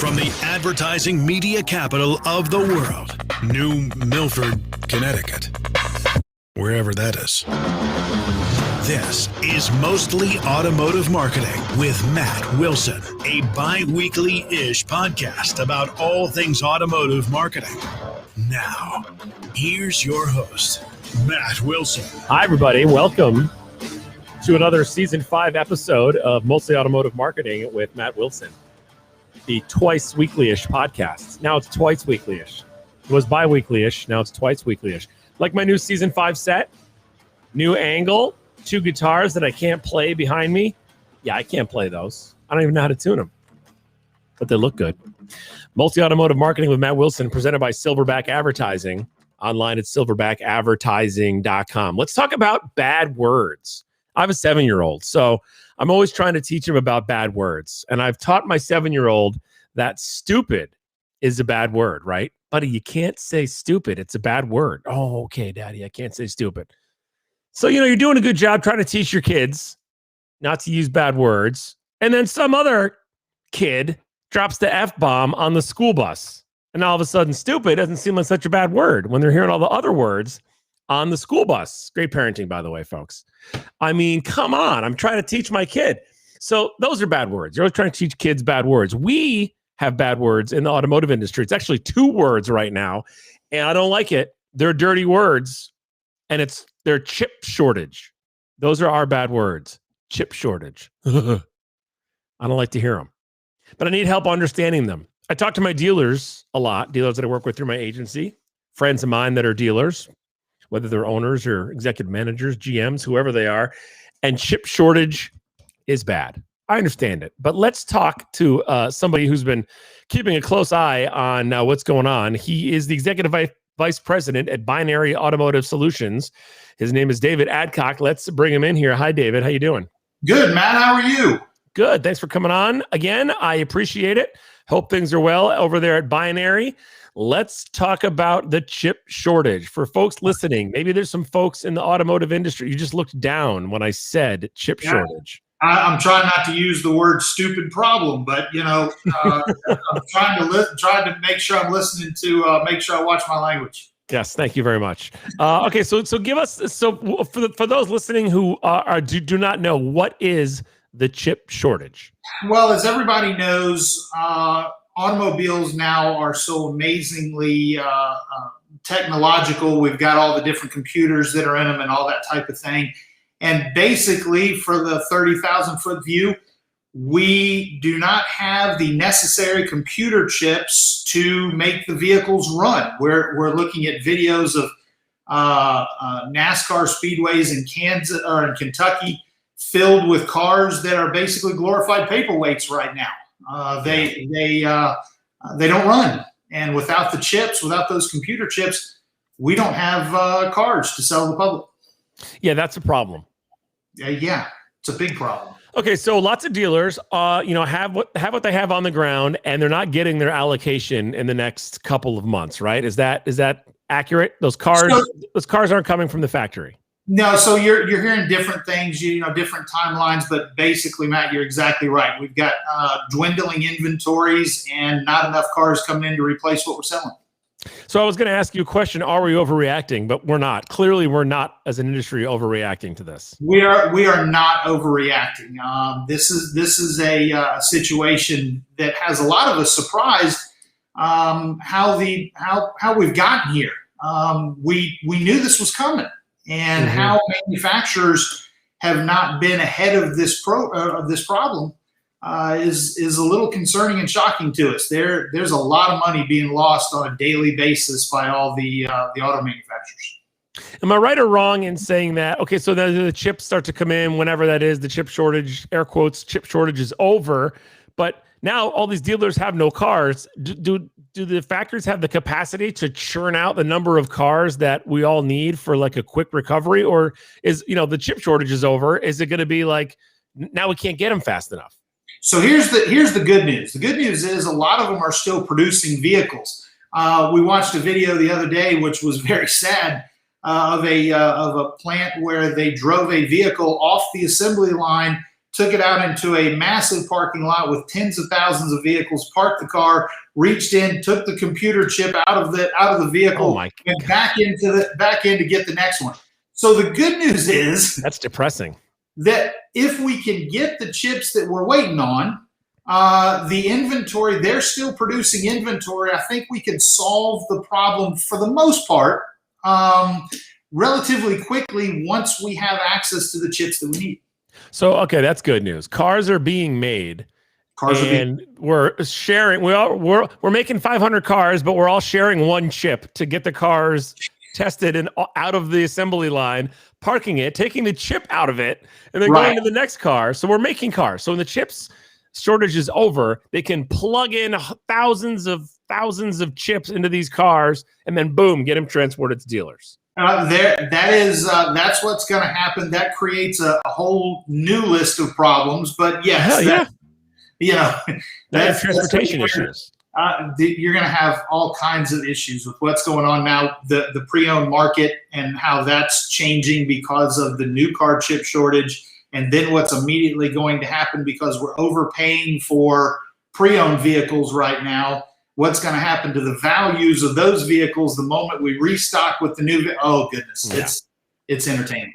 From the advertising media capital of the world, New Milford, Connecticut, wherever that is. This is Mostly Automotive Marketing with Matt Wilson, a bi-weekly-ish podcast about all things automotive marketing. Now, here's your host, Matt Wilson. Hi, everybody. Welcome to another Season 5 episode of Mostly Automotive Marketing with Matt Wilson, the twice weekly-ish podcast. Now it's twice weekly-ish. It was bi-weekly-ish. Now it's twice weekly-ish. Like my new Season 5 set, new angle, 2 guitars that I can't play behind me. Yeah, I can't play those. I don't even know how to tune them, but they look good. Mostly Automotive Marketing with Matt Wilson, presented by Silverback Advertising, online at silverbackadvertising.com. Let's talk about bad words. I have a 7-year-old, so I'm always trying to teach him about bad words. And I've taught my 7-year-old that stupid is a bad word, right? Buddy, you can't say stupid. It's a bad word. Oh, okay, Daddy, I can't say stupid. So, you're doing a good job trying to teach your kids not to use bad words. And then some other kid drops the F-bomb on the school bus. And all of a sudden, stupid doesn't seem like such a bad word when they're hearing all the other words on the school bus. Great parenting, by the way, folks. I mean, come on. I'm trying to teach my kid. So those are bad words. You're always trying to teach kids bad words. We have bad words in the automotive industry. It's actually 2 words right now, and I don't like it. They're dirty words, and they're chip shortage. Those are our bad words. Chip shortage. I don't like to hear them, but I need help understanding them. I talk to my dealers a lot, dealers that I work with through my agency, friends of mine that are dealers, whether they're owners or executive managers, GMs, whoever they are, and chip shortage is bad. I understand it, but let's talk to somebody who's been keeping a close eye on what's going on. He is the executive vice president at Binary Automotive Solutions. His name is David Adcock. Let's bring him in here. Hi, David. How you doing? Good, Matt. How are you? Good. Thanks for coming on again. I appreciate it. Hope things are well over there at Binary. Let's talk about the chip shortage. For folks listening, maybe there's some folks in the automotive industry. You just looked down when I said chip shortage. I'm trying not to use the word stupid problem, but I'm trying to make sure I'm listening to make sure I watch my language. Yes, thank you very much. Okay, so give us for those listening who do not know, what is the chip shortage? Well, as everybody knows, automobiles now are so amazingly technological. We've got all the different computers that are in them and all that type of thing. And basically, for the 30,000-foot view, we do not have the necessary computer chips to make the vehicles run. We're looking at videos of NASCAR speedways in Kansas or in Kentucky filled with cars that are basically glorified paperweights right now. They don't run, and without the chips, without those computer chips, we don't have cars to sell to the public. Yeah, that's a problem. Yeah, it's a big problem. Okay, so lots of dealers, have what they have on the ground, and they're not getting their allocation in the next couple of months, right? Is that accurate? Those cars aren't coming from the factory. No, so you're hearing different things, different timelines, but basically, Matt, you're exactly right. We've got dwindling inventories and not enough cars coming in to replace what we're selling. So I was going to ask you a question: are we overreacting? But we're not. Clearly, we're not, as an industry, overreacting to this. We are not overreacting. This is a situation that has a lot of us surprised. How we've gotten here. We knew this was coming. And how manufacturers have not been ahead of this problem is a little concerning and shocking to us. There's a lot of money being lost on a daily basis by all the auto manufacturers. Am I right or wrong in saying that? Okay, so the chips start to come in whenever that is. The chip shortage, air quotes, chip shortage is over, but now all these dealers have no cars. Do the factories have the capacity to churn out the number of cars that we all need for like a quick recovery? Or is, the chip shortage is over? Is it going to be like, now we can't get them fast enough? So here's the good news. The good news is a lot of them are still producing vehicles. We watched a video the other day, which was very sad, of a plant where they drove a vehicle off the assembly line took it out into a massive parking lot with tens of thousands of vehicles, parked the car, reached in, took the computer chip out of the vehicle, and back in to get the next one. So the good news is that's depressing. That if we can get the chips that we're waiting on, the inventory, they're still producing inventory. I think we can solve the problem for the most part relatively quickly once we have access to the chips that we need. So, okay, that's good news. Cars are being made. We're sharing. We're making 500 cars, but we're all sharing one chip to get the cars tested and out of the assembly line, parking it, taking the chip out of it, and then going to the next car. So we're making cars. So when the chips shortage is over, they can plug in thousands of chips into these cars, and then boom, get them transported to dealers. That's what's going to happen. That creates a whole new list of problems. But yes, that's transportation issues. You're going to have all kinds of issues with what's going on now, the pre-owned market and how that's changing because of the new car chip shortage, and then what's immediately going to happen because we're overpaying for pre-owned vehicles right now. What's going to happen to the values of those vehicles the moment we restock with the new? Oh goodness, yeah. It's entertaining.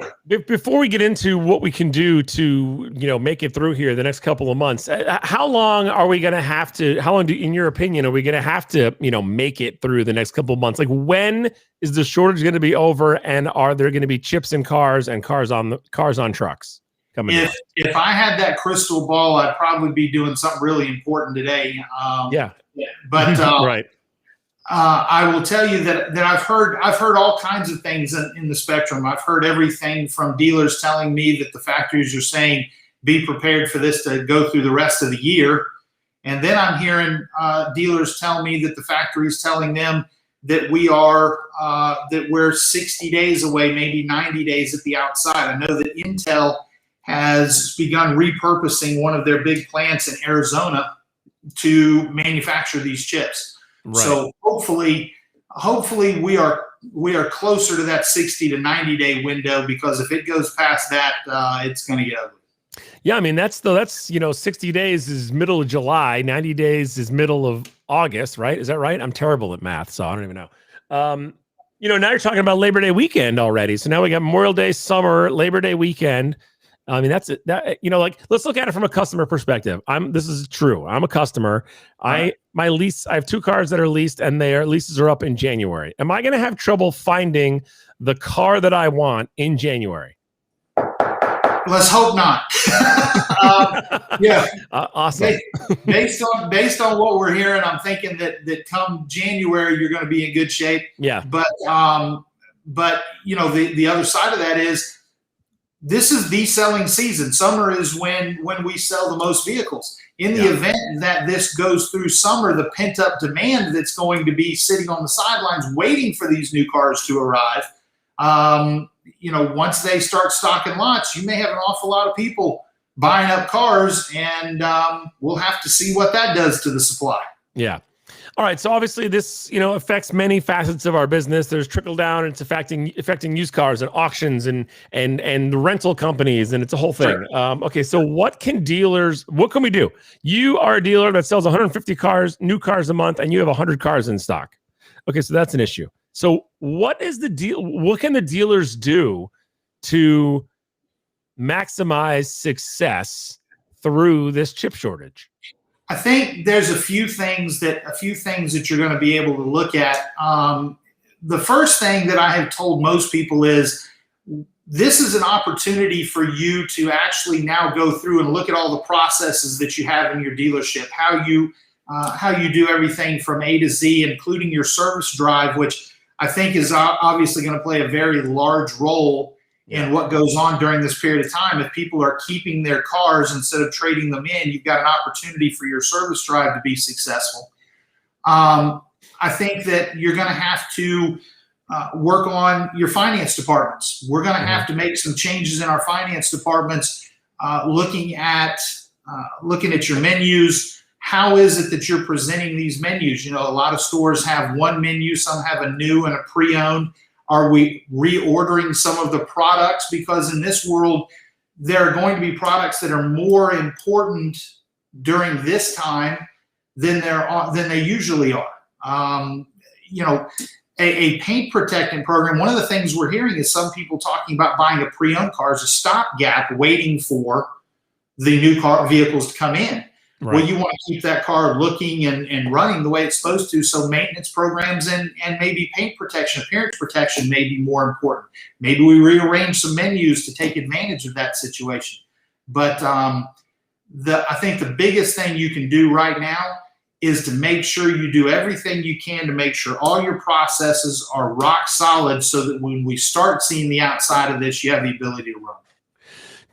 Before we get into what we can do to make it through here the next couple of months, how long are we going to have to? How long, in your opinion, are we going to have to make it through the next couple of months? Like, when is the shortage going to be over, and are there going to be chips in cars and cars on trucks coming? If I had that crystal ball, I'd probably be doing something really important today. But right. I will tell you that I've heard all kinds of things in the spectrum. I've heard everything from dealers telling me that the factories are saying, be prepared for this to go through the rest of the year. And then I'm hearing dealers tell me that the factory's telling them that we're 60 days away, maybe 90 days at the outside. I know that Intel has begun repurposing one of their big plants in Arizona to manufacture these chips. Right. So hopefully we are closer to that 60 to 90 day window, because if it goes past that, it's going to get ugly. Yeah, I mean that's 60 days is middle of July, 90 days is middle of August, right? Is that right? I'm terrible at math, so I don't even know. Now you're talking about Labor Day weekend already. So now we got Memorial Day, summer, Labor Day weekend. I mean, that's it. Let's look at it from a customer perspective. This is true. I'm a customer. I have 2 cars that are leased, and their leases are up in January. Am I going to have trouble finding the car that I want in January? Let's hope not. Awesome. Based on what we're hearing, I'm thinking that come January you're going to be in good shape. Yeah. But the other side of that is, this is the selling season. Summer is when we sell the most vehicles. In the event that this goes through summer, the pent-up demand that's going to be sitting on the sidelines waiting for these new cars to arrive, once they start stocking lots, you may have an awful lot of people buying up cars, and we'll have to see what that does to the supply. Yeah. All right. So obviously this, affects many facets of our business. There's trickle down. It's affecting used cars and auctions and the rental companies, and it's a whole thing. Sure. Okay. So what can we do? You are a dealer that sells 150 new cars a month, and you have 100 cars in stock. Okay. So that's an issue. So what is the deal? What can the dealers do to maximize success through this chip shortage? I think there's a few things that you're going to be able to look at. The first thing that I have told most people is, this is an opportunity for you to actually now go through and look at all the processes that you have in your dealership, how you do everything from A to Z, including your service drive, which I think is obviously going to play a very large role in what goes on during this period of time. If people are keeping their cars instead of trading them in, you've got an opportunity for your service drive to be successful. I think that you're going to have to work on your finance departments. We're going to have to make some changes in our finance departments, looking at your menus. How is it that you're presenting these menus? A lot of stores have one menu, some have a new and a pre-owned. Are we reordering some of the products? Because in this world, there are going to be products that are more important during this time than they usually are. A paint protectant program. One of the things we're hearing is some people talking about buying a pre-owned car as a stopgap, waiting for the new vehicles to come in. Right. Well, you want to keep that car looking and running the way it's supposed to. So maintenance programs and maybe paint protection, appearance protection may be more important. Maybe we rearrange some menus to take advantage of that situation. But I think the biggest thing you can do right now is to make sure you do everything you can to make sure all your processes are rock solid so that when we start seeing the outside of this, you have the ability to run.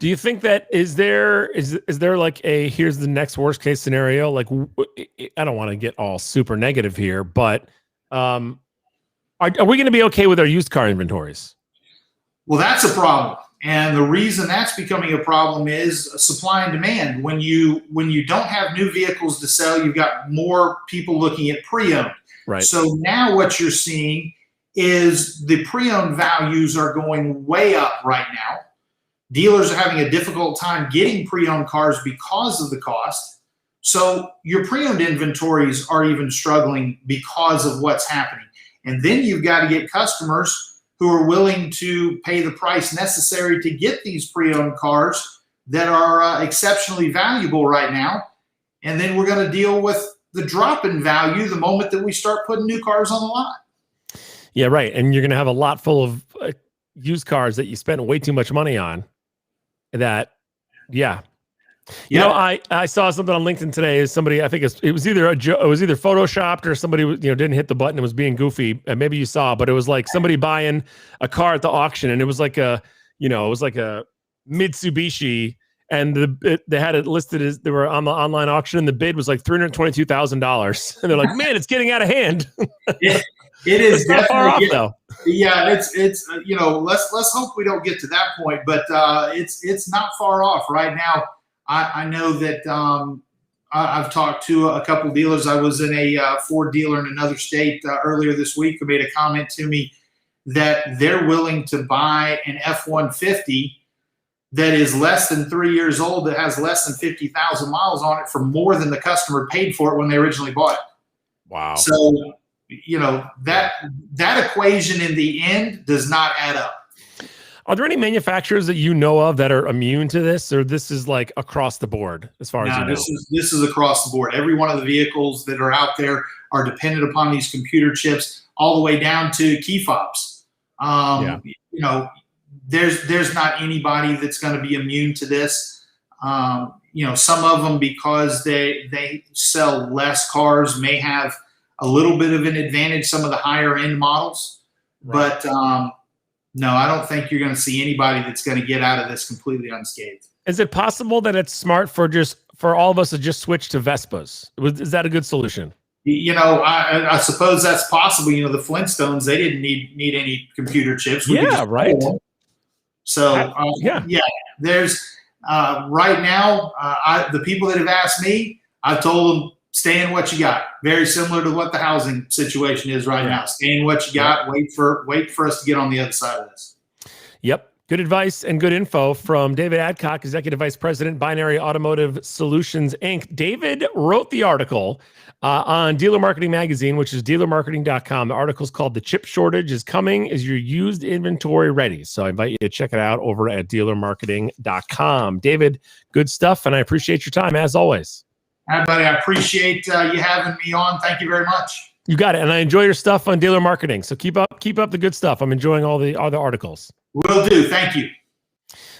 Do you think that is there like a here's the next worst case scenario? Like, I don't want to get all super negative here, but are we going to be okay with our used car inventories? Well, that's a problem. And the reason that's becoming a problem is supply and demand. When you don't have new vehicles to sell, you've got more people looking at pre-owned. Right. So now what you're seeing is the pre-owned values are going way up right now. Dealers are having a difficult time getting pre-owned cars because of the cost. So your pre-owned inventories are even struggling because of what's happening. And then you've got to get customers who are willing to pay the price necessary to get these pre-owned cars that are exceptionally valuable right now. And then we're going to deal with the drop in value the moment that we start putting new cars on the lot. Yeah, right. And you're going to have a lot full of used cars that you spent way too much money on. That, yeah. You know, I saw something on LinkedIn today. Somebody, I think it was either photoshopped or somebody didn't hit the button and was being goofy. And maybe you saw, but it was like somebody buying a car at the auction, and it was like a Mitsubishi, and they had it listed as they were on the online auction, and the bid was like $322,000. And they're like, man, it's getting out of hand. It is not far off, though. Yeah, it's let's hope we don't get to that point, but it's not far off right now. I know that I've talked to a couple of dealers. I was in a Ford dealer in another state earlier this week who made a comment to me that they're willing to buy an F-150 that is less than 3 years old, that has less than 50,000 miles on it, for more than the customer paid for it when they originally bought it. Wow. So, that equation in the end does not add up. Are there any manufacturers that you know of that are immune to this, or this is like across the board as far as you know? This is across the board. Every one of the vehicles that are out there are dependent upon these computer chips, all the way down to key fobs. There's not anybody that's going to be immune to this. Some of them, because they sell less cars, may have a little bit of an advantage, some of the higher end models, right. But no, I don't think you're going to see anybody that's going to get out of this completely unscathed. Is it possible that it's smart for all of us to just switch to Vespas? Is that a good solution? I suppose that's possible. The Flintstones, they didn't need any computer chips. Right. So there's right now, the people that have asked me, I've told them, stay in what you got. Very similar to what the housing situation is right now. Stay in what you got. Wait for us to get on the other side of this. Yep. Good advice and good info from David Adcock, Executive Vice President, Binary Automotive Solutions, Inc. David wrote the article on Dealer Marketing Magazine, which is dealermarketing.com. The article is called "The Chip Shortage is Coming. Is Your Used Inventory Ready?" So I invite you to check it out over at dealermarketing.com. David, good stuff, and I appreciate your time as always. Hi, buddy. I appreciate you having me on. Thank you very much. You got it. And I enjoy your stuff on Dealer Marketing. So keep up the good stuff. I'm enjoying all the articles. Will do. Thank you.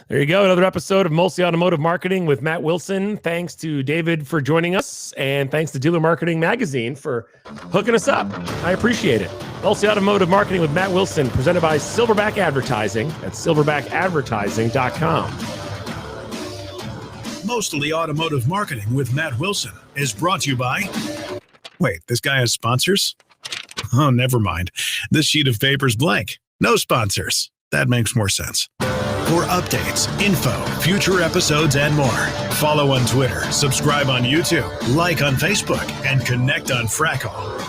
There you go. Another episode of Mostly Automotive Marketing with Matt Wilson. Thanks to David for joining us. And thanks to Dealer Marketing Magazine for hooking us up. I appreciate it. Mostly Automotive Marketing with Matt Wilson, presented by Silverback Advertising at silverbackadvertising.com. Mostly Automotive Marketing with Matt Wilson is brought to you by... Wait, this guy has sponsors? Oh, never mind. This sheet of paper's blank. No sponsors. That makes more sense. For updates, info, future episodes, and more, follow on Twitter, subscribe on YouTube, like on Facebook, and connect on Frackle.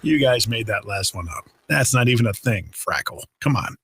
You guys made that last one up. That's not even a thing, Frackle. Come on.